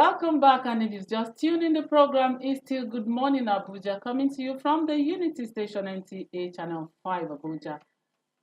Welcome back, and if you've just tuned in, the program is still Good Morning Abuja, coming to you from the Unity Station NTA Channel 5 Abuja.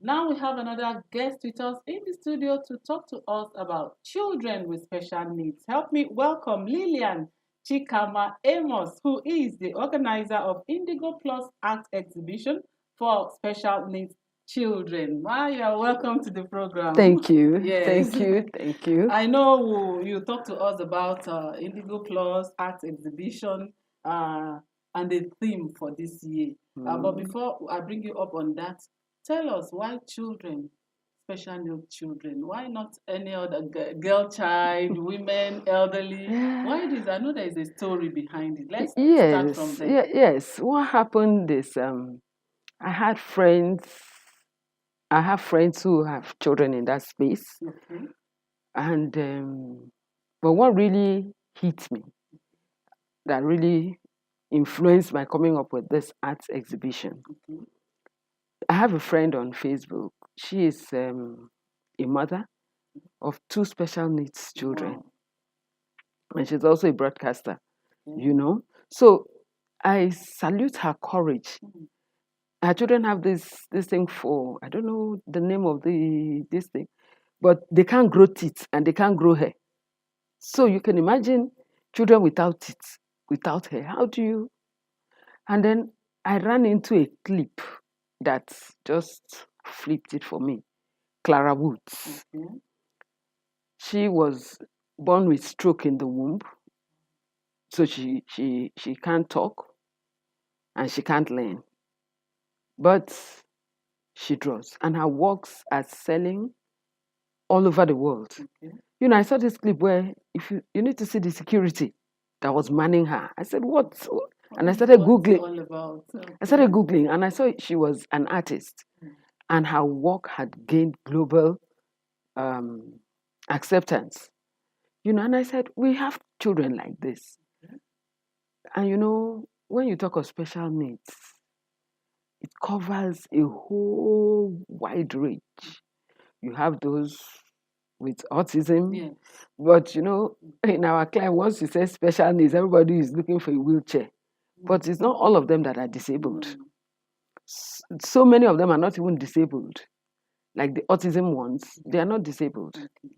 Now we have another guest with us in the studio to talk to us about children with special needs. Help me welcome Lillian Chikama Amos, who is the organizer of Indigo Plus Art Exhibition for special needs children. Maya, welcome to the program. Thank you. Yes. Thank you. Thank you. I know you talked to us about Indigo Plus Art Exhibition and the theme for this year. But before I bring you up on that, tell us why children, special needs children? Why not any other girl child, women, elderly? Why this? I know there is a story behind it. Let's start from there. Yes. What happened is I had friends. I have friends who have children in that space, Okay. and but what really hit me, that really influenced my coming up with this art exhibition. Okay. I have a friend on Facebook. She is a mother of two special needs children, Wow. and she's also a broadcaster. Okay. So I salute her courage. Mhm. Her children have this thing for, I don't know the name of this thing, but they can't grow teeth and they can't grow hair. So you can imagine children without teeth, without hair. How do you? And then I ran into a clip that just flipped it for me. Clara Woods. Okay. She was born with stroke in the womb, so she can't talk and she can't learn, but she draws, and her works are selling all over the world. Okay. I saw this clip where if you need to see the security that was manning her. I said, what? And I started What's it Googling. all about? I started Okay. Googling and I saw she was an artist and her work had gained global acceptance. And I said, we have children like this. And when you talk of special needs, it covers a whole wide range. You have those with autism, Yes. but in our client, once you say special needs, everybody is looking for a wheelchair. But it's not all of them that are disabled. Mm. So many of them are not even disabled. Like the autism ones, they are not disabled. Okay.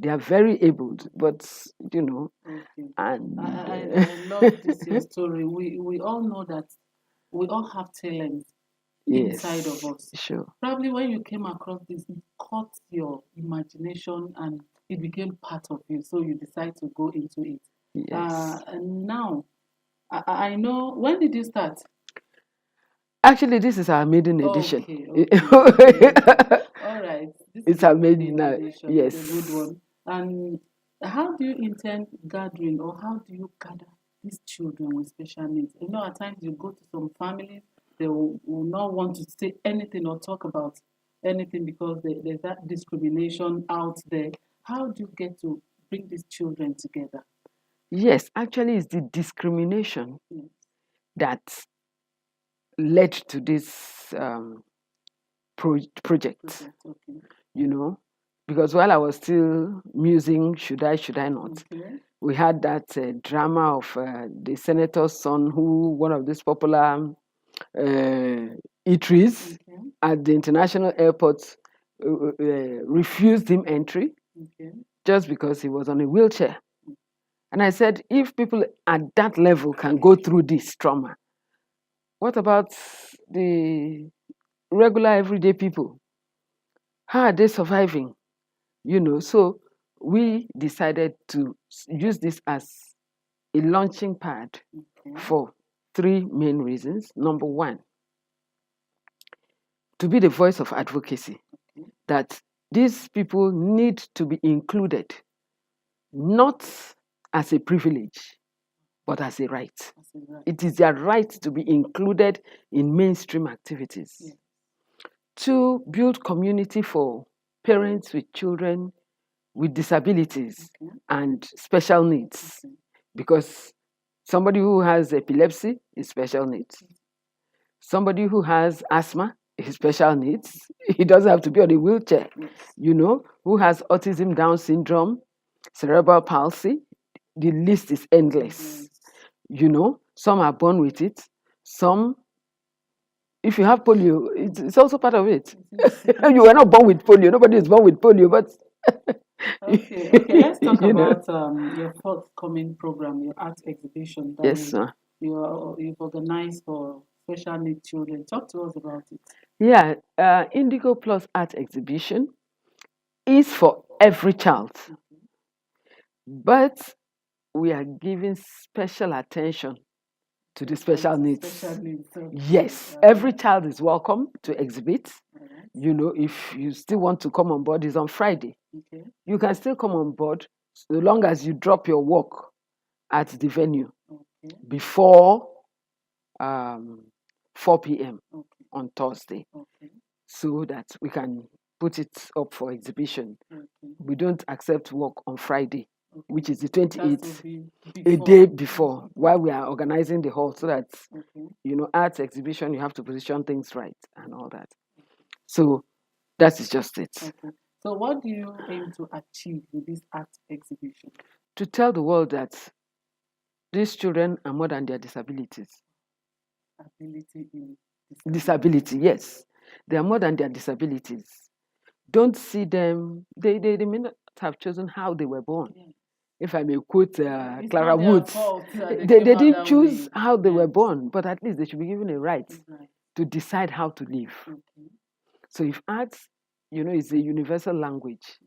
They are very abled, but Okay. and I love this your story. We all know that we all have talent inside of yes, us. sure, Probably when you came across this, it caught your imagination and it became part of you. So you decide to go into it. yes. And now I know, when did you start? Actually, this is our maiden edition. Okay. All right. This It's is our your maiden maiden now. edition. Yes. It's a good one. And how do you intend gathering, or how do you gather these children with special needs? At times you go to some families, they will not want to say anything or talk about anything because there's that discrimination out there. How do you get to bring these children together? Yes, actually, it's the discrimination Yes. that led to this project. Okay. Because while I was still musing, should I not? Okay. We had that drama of the senator's son, who one of these popular eateries Okay. at the international airport refused him entry Okay. just because he was on a wheelchair. And I said, if people at that level can go through this trauma, what about the regular everyday people? How are they surviving? So we decided to use this as a launching pad Okay. for three main reasons. Number one, to be the voice of advocacy, that these people need to be included, not as a privilege, but as a right. That's it, right. It is their right to be included in mainstream activities. Yes. To build community for parents with children with disabilities Okay. and special needs, Okay. because somebody who has epilepsy is special needs. Somebody who has asthma is special needs. He doesn't have to be on a wheelchair. Yes. Who has autism, Down syndrome, cerebral palsy, the list is endless. Some are born with it. Some, if you have polio, it's also part of it. You were not born with polio. Nobody is born with polio, but Okay. Let's talk you know. about your forthcoming program, your art exhibition that Yes, sir. you've organized for special needs children. Talk to us about it. Yeah, Indigo Plus Art Exhibition is for every child, but we are giving special attention to the special Special needs. needs. Okay. Yes, every child is welcome to exhibit. Alright. If you still want to come on board, it's on Friday. Okay. You can still come on board so long as you drop your work at the venue Okay. before 4 p.m. Okay. on Thursday, Okay. so that we can put it up for exhibition. Okay. We don't accept work on Friday, Okay. which is the It has to 28th, be a before. day before, while we are organizing the hall, so that Okay. arts exhibition, you have to position things right and all that. So that is just it. Okay. So what do you aim to achieve with this art exhibition? To tell the world that these children are more than their disabilities. Ability in Disability, yes. They are more than their disabilities. Don't see them, they may not have chosen how they were born. Yeah. If I may quote It's Clara not their Woods, fault that they came out didn't that choose way. how they were Yes. born, but at least they should be given a right Right. to decide how to live. Okay. So if arts, is a universal language,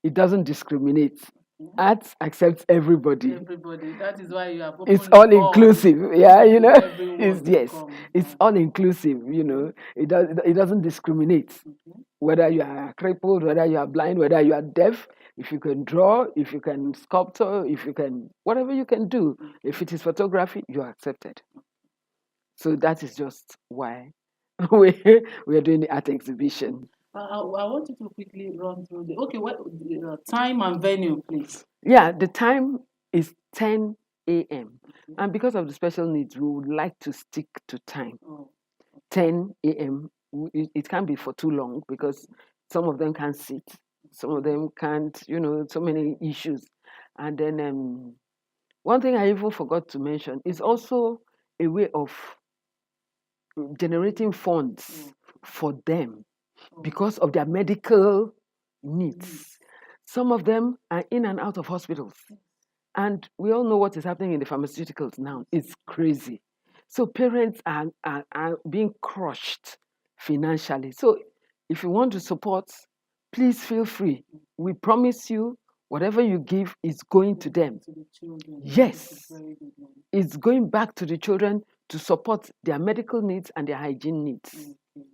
it doesn't discriminate. Okay. Arts accepts everybody. Everybody. That is why you have opened It's all inclusive. Yeah, everyone it's to yes, come. it's all inclusive. It doesn't discriminate. Okay. Whether you are crippled, whether you are blind, whether you are deaf, if you can draw, if you can sculpture, if you can, whatever you can do, if it is photography, you are accepted. So that is just why we are doing the art exhibition. I want you to quickly run through what time and venue, please. Yeah, the time is 10 a.m. And because of the special needs, we would like to stick to time. 10 a.m. It can't be for too long because some of them can't sit, some of them can't, so many issues. And then one thing I even forgot to mention is also a way of generating funds for them because of their medical needs. Some of them are in and out of hospitals. And we all know what is happening in the pharmaceuticals now. It's crazy. So parents are being crushed financially. So if you want to support, please feel free. We promise you whatever you give is going to them. To the children. Yes. It's going back to the children to support their medical needs and their hygiene needs. Okay.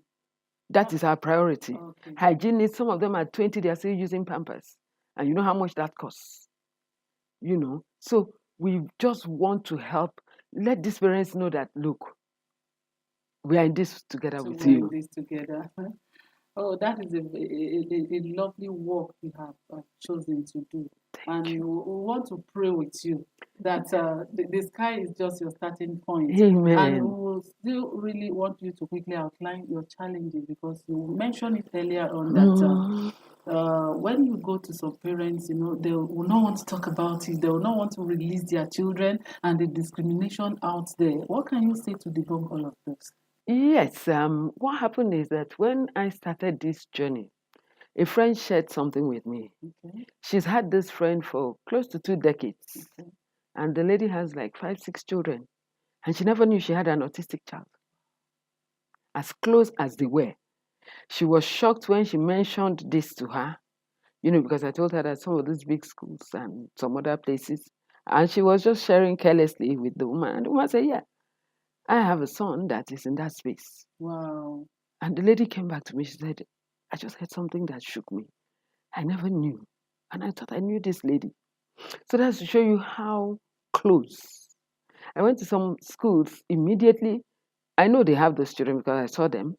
That is our priority. Okay. Hygiene needs, some of them are 20, they are still using Pampers. And you know how much that costs. So we just want to help. Let these parents know that, look, we are in this together with we're you. in this together. Oh, that is a lovely work you have chosen to do. And we want to pray with you that the sky is just your starting point. Amen. And we will still really want you to quickly outline your challenges, because you mentioned it earlier on that when you go to some parents, they will not want to talk about it. They will not want to release their children and the discrimination out there. What can you say to debunk all of this? Yes, what happened is that when I started this journey, a friend shared something with me. Okay. She's had this friend for close to 2 decades. Okay. And the lady has like 5, 6 children. And she never knew she had an autistic child. As close as they were. She was shocked when she mentioned this to her, because I told her that some of these big schools and some other places, and she was just sharing carelessly with the woman. And the woman said, yeah, I have a son that is in that space. Wow. And the lady came back to me. She said, I just heard something that shook me. I never knew. And I thought I knew this lady. So that's to show you how close. I went to some schools immediately. I know they have those children because I saw them.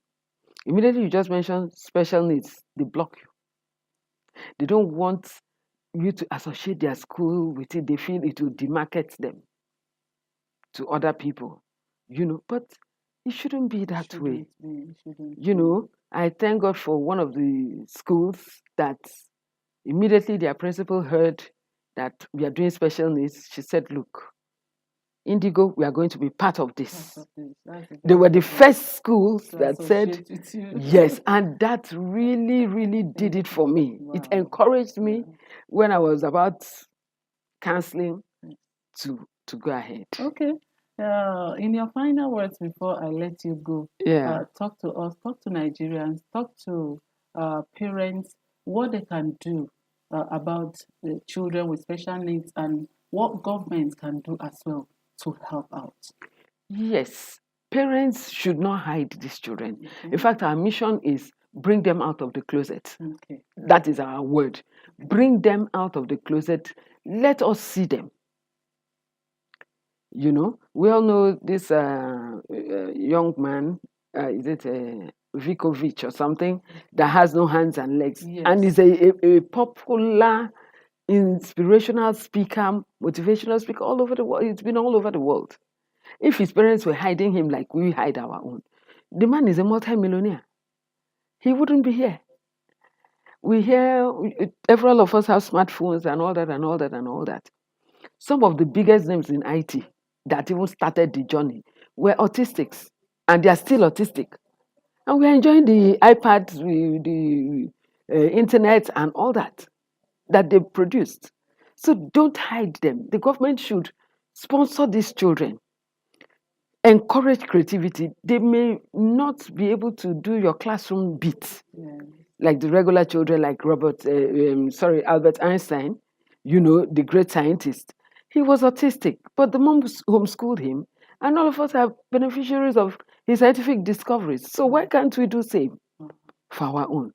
Immediately you just mention special needs, they block you. They don't want you to associate their school with it. They feel it will demarket them to other people, but it shouldn't be that way. I thank God for one of the schools that immediately their principal heard that we are doing special needs, she said, look, Indigo, we are going to be part of Part this. of this. That's They very were the lovely first schools to that said associate with you. yes, and that really, really did Yeah. it for me. It Wow. encouraged Yeah. me when I was about counseling to go ahead. Okay. In your final words before I let you go, Yeah. talk to us, talk to Nigerians, talk to parents, what they can do about the children with special needs and what government can do as well to help out. Yes, parents should not hide these children. Okay. In fact, our mission is bring them out of the closet. Okay. That is our word. Bring them out of the closet. Let us see them. You know, we all know this young man, is it Vikovic or something, that has no hands and legs, and Yes. is a popular inspirational speaker, motivational speaker all over the world. It's been all over the world. If his parents were hiding him like we hide our own, the man is a multi-millionaire. He wouldn't be here. We hear several of us have smartphones and all that and all that and all that. Some of the biggest names in IT that even started the journey were autistics, and they are still autistic. And we're enjoying the iPads, the internet, and all that they produced. So don't hide them. The government should sponsor these children, encourage creativity. They may not be able to do your classroom bits Yeah. like the regular children, like Albert Einstein, the great scientist. He was autistic, but the mom homeschooled him, and all of us are beneficiaries of his scientific discoveries. So why can't we do same for our own?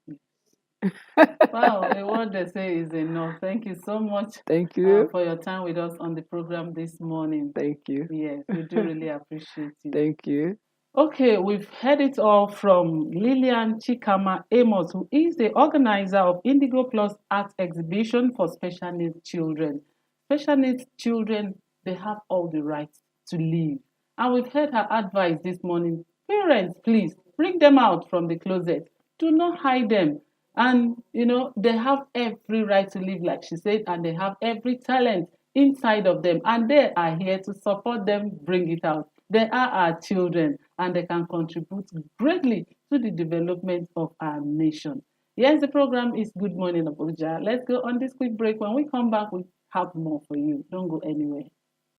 Wow, the word they say is enough. Thank you so much Thank you. for your time with us on the program this morning. Thank you. Yes, we do really appreciate you. Thank you. Okay, we've heard it all from Lillian Chikama Amos, who is the organizer of Indigo Plus Art Exhibition for special needs children. Special needs children, they have all the rights to live. And we've heard her advice this morning. Parents, please bring them out from the closet. Do not hide them. And they have every right to live, like she said, and they have every talent inside of them. And they are here to support them, bring it out. They are our children and they can contribute greatly to the development of our nation. Yes, the program is Good Morning Abuja. Let's go on this quick break. When we come back, we have more for you. Don't go anywhere.